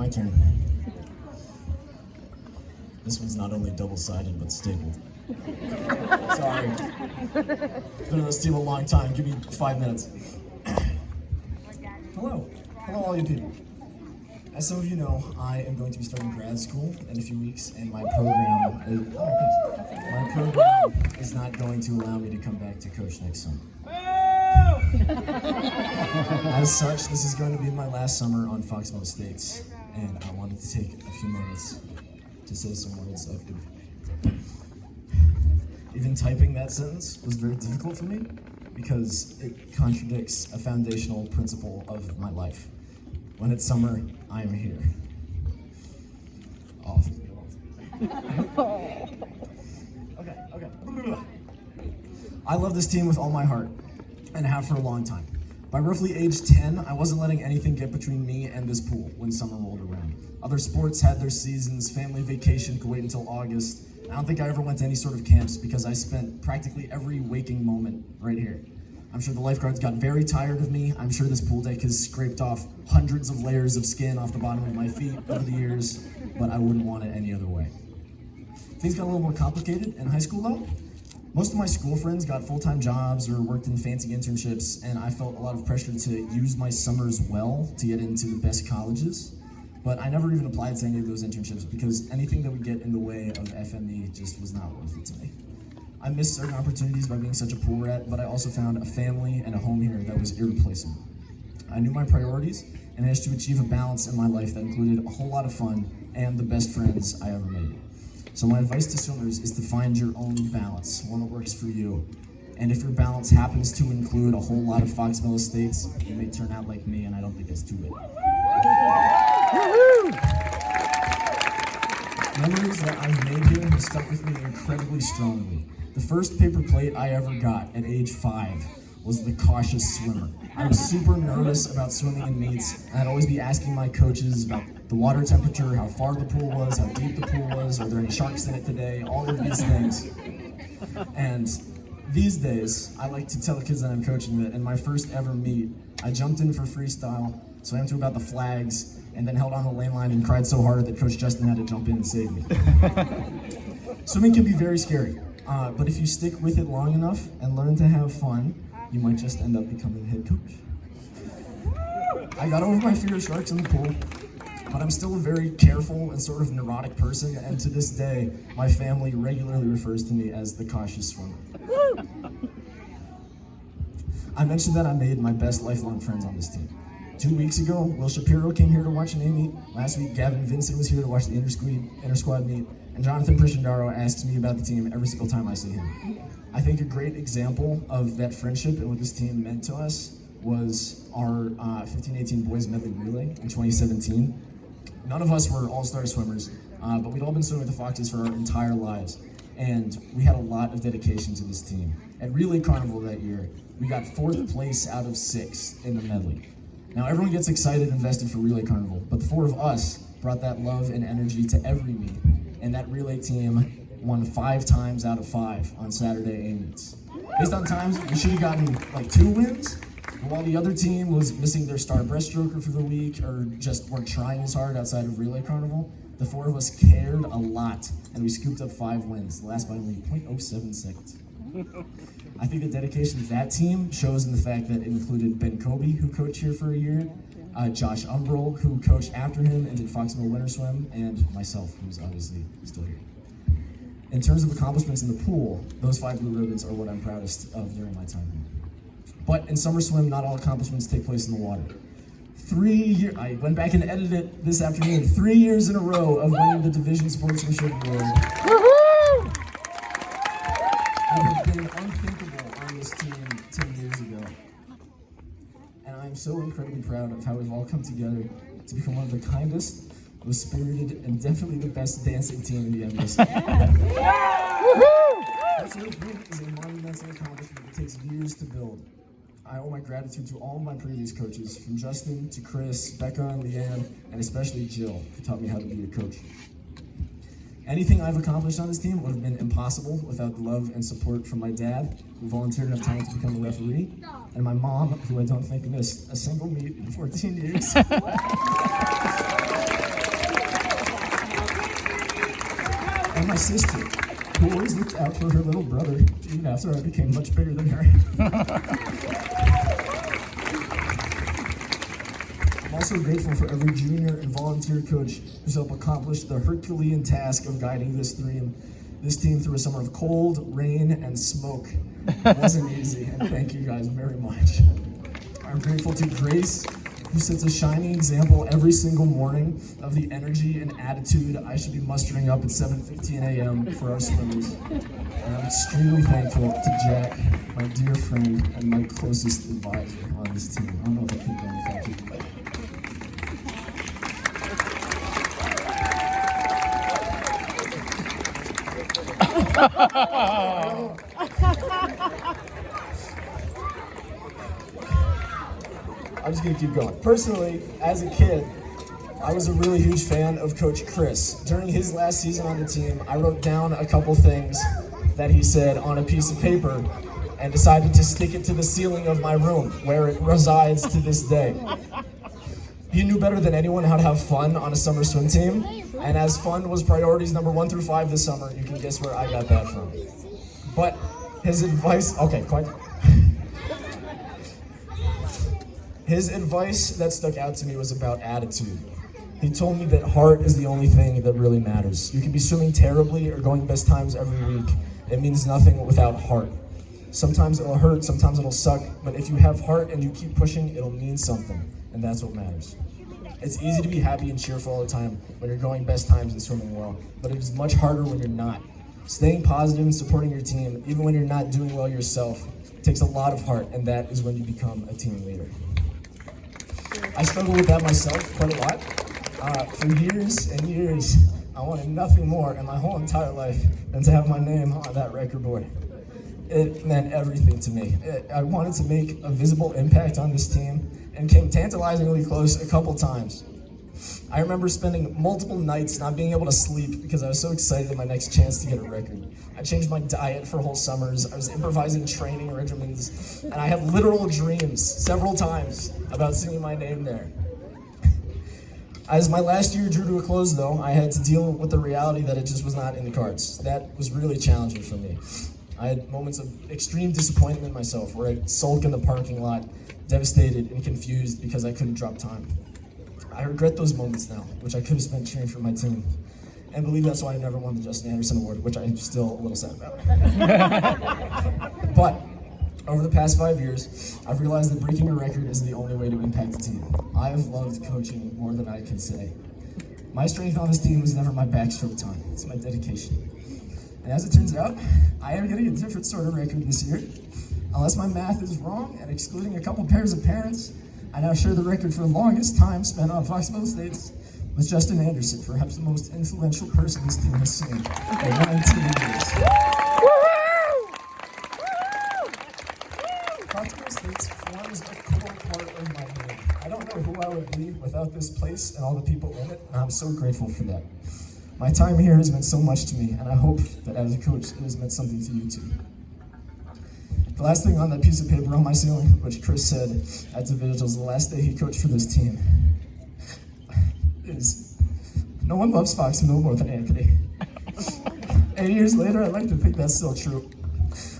My turn. This one's not only double-sided, but stapled. Sorry. Been on this team a long time. Give me 5 minutes. Hello. Hello, all you people. As some of you know, I am going to be starting grad school in a few weeks, and my program is not going to allow me to come back to coach next summer. As such, this is going to be my last summer on FMST, and I wanted to take a few moments to say some words of goodbye. Even typing that sentence was very difficult for me because it contradicts a foundational principle of my life. When it's summer, I am here. Oh, okay. I love this team with all my heart, and have for a long time. By roughly age 10, I wasn't letting anything get between me and this pool when summer rolled around. Other sports had their seasons, family vacation could wait until August. I don't think I ever went to any sort of camps because I spent practically every waking moment right here. I'm sure the lifeguards got very tired of me. I'm sure this pool deck has scraped off hundreds of layers of skin off the bottom of my feet over the years, but I wouldn't want it any other way. Things got a little more complicated in high school though. Most of my school friends got full-time jobs or worked in fancy internships, and I felt a lot of pressure to use my summers well to get into the best colleges. But I never even applied to any of those internships because anything that would get in the way of FME just was not worth it to me. I missed certain opportunities by being such a pool rat, but I also found a family and a home here that was irreplaceable. I knew my priorities and managed to achieve a balance in my life that included a whole lot of fun and the best friends I ever made. So my advice to swimmers is to find your own balance, one that works for you. And if your balance happens to include a whole lot of Foxmill Estates, you may turn out like me, and I don't think that's too bad. Memories that I've made here have stuck with me incredibly strongly. The first paper plate I ever got at age 5 was the cautious swimmer. I was super nervous about swimming in meets, and I'd always be asking my coaches about the water temperature, how far the pool was, how deep the pool was, are there any sharks in it today, all of these things. And these days, I like to tell the kids that I'm coaching that in my first ever meet, I jumped in for freestyle, swam to about the flags, and then held on the lane line and cried so hard that Coach Justin had to jump in and save me. Swimming can be very scary, but if you stick with it long enough and learn to have fun, you might just end up becoming a head coach. I got over my fear of sharks in the pool, but I'm still a very careful and sort of neurotic person, and to this day, my family regularly refers to me as the cautious swimmer. I mentioned that I made my best lifelong friends on this team. 2 weeks ago, Will Shapiro came here to watch an A meet. Last week, Gavin Vincent was here to watch the inter-squad meet, and Jonathan Prishandaro asks me about the team every single time I see him. I think a great example of that friendship and what this team meant to us was our 15-18 boys medley relay in 2017. None of us were all-star swimmers, but we'd all been swimming with the Foxes for our entire lives, and we had a lot of dedication to this team. At Relay Carnival that year, we got 4th place out of 6 in the medley. Now everyone gets excited and invested for Relay Carnival, but the 4 of us brought that love and energy to every meet, and that relay team won 5 times out of 5 on Saturday A meets. Based on times, we should have gotten like 2 wins, but while the other team was missing their star breaststroker for the week or just weren't trying as hard outside of Relay Carnival, the 4 of us cared a lot, and we scooped up 5 wins, the last by only 0.07 seconds. I think the dedication to that team shows in the fact that it included Ben Kobe, who coached here for a year, Josh Umbrell, who coached after him and did Foxmill Winter Swim, and myself, who's obviously still here. In terms of accomplishments in the pool, those 5 blue ribbons are what I'm proudest of during my time here. But in summer swim, not all accomplishments take place in the water. 3 years, I went back and edited it this afternoon, 3 years in a row of winning the Division Sportsmanship Award. It would have been unthinkable on this team 10 years ago. And I'm so incredibly proud of how we've all come together to become one of the kindest, most spirited, and definitely the best dancing team in the MSC. That sort of group is a monumental accomplishment that takes years to build. I owe my gratitude to all of my previous coaches, from Justin to Chris, Becca and Leanne, and especially Jill, who taught me how to be a coach. Anything I've accomplished on this team would have been impossible without the love and support from my dad, who volunteered enough time to become a referee, and my mom, who I don't think missed a single meet in 14 years. and my sister, who always looked out for her little brother, even after I became much bigger than her. I'm also grateful for every junior and volunteer coach who's helped accomplish the Herculean task of guiding this team through a summer of cold, rain, and smoke. It wasn't easy, and thank you guys very much. I'm grateful to Grace, who sets a shining example every single morning of the energy and attitude I should be mustering up at 7:15 a.m. for our swimmers. And I'm extremely thankful to Jack, my dear friend and my closest advisor on this team. I don't know if I could go without you. I'm just gonna keep going. Personally, as a kid, I was a really huge fan of Coach Chris. During his last season on the team, I wrote down a couple things that he said on a piece of paper and decided to stick it to the ceiling of my room, where it resides to this day. He knew better than anyone how to have fun on a summer swim team, and as fun was priorities number 1 through 5 this summer, you can guess where I got that from. But his advice, okay, quiet. His advice that stuck out to me was about attitude. He told me that heart is the only thing that really matters. You can be swimming terribly or going best times every week. It means nothing without heart. Sometimes it'll hurt, sometimes it'll suck, but if you have heart and you keep pushing, it'll mean something, and that's what matters. It's easy to be happy and cheerful all the time when you're going best times and swimming well, but it is much harder when you're not. Staying positive and supporting your team, even when you're not doing well yourself, takes a lot of heart, and that is when you become a team leader. I struggle with that myself quite a lot. For years and years, I wanted nothing more in my whole entire life than to have my name on that record board. It meant everything to me. I wanted to make a visible impact on this team and came tantalizingly close a couple times. I remember spending multiple nights not being able to sleep because I was so excited at my next chance to get a record. I changed my diet for whole summers. I was improvising training regimens, and I had literal dreams several times about seeing my name there. As my last year drew to a close, though, I had to deal with the reality that it just was not in the cards. That was really challenging for me. I had moments of extreme disappointment in myself, where I'd sulk in the parking lot, devastated and confused because I couldn't drop time. I regret those moments now, which I could have spent cheering for my team. And believe that's why I never won the Justin Anderson Award, which I'm still a little sad about. But over the past 5 years, I've realized that breaking a record is the only way to impact the team. I have loved coaching more than I can say. My strength on this team was never my backstroke time, it's my dedication. And as it turns out, I am getting a different sort of record this year. Unless my math is wrong, and excluding a couple pairs of parents, I now share the record for the longest time spent on Fox States with Justin Anderson, perhaps the most influential person this team has seen in 19 years. Fox States forms a core part of my being. I don't know who I would be without this place and all the people in it, and I'm so grateful for that. My time here has meant so much to me, and I hope that as a coach, it has meant something to you too. The last thing on that piece of paper on my ceiling, which Chris said at the vigils the last day he coached for this team, is, no one loves Fox no more than Anthony. 8 years later, I'd like to think that's still true.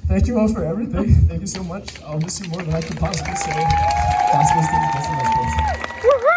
Thank you all for everything. Thank you so much. I'll miss you more than I can possibly say. Fox States, that's the next place. Woohoo!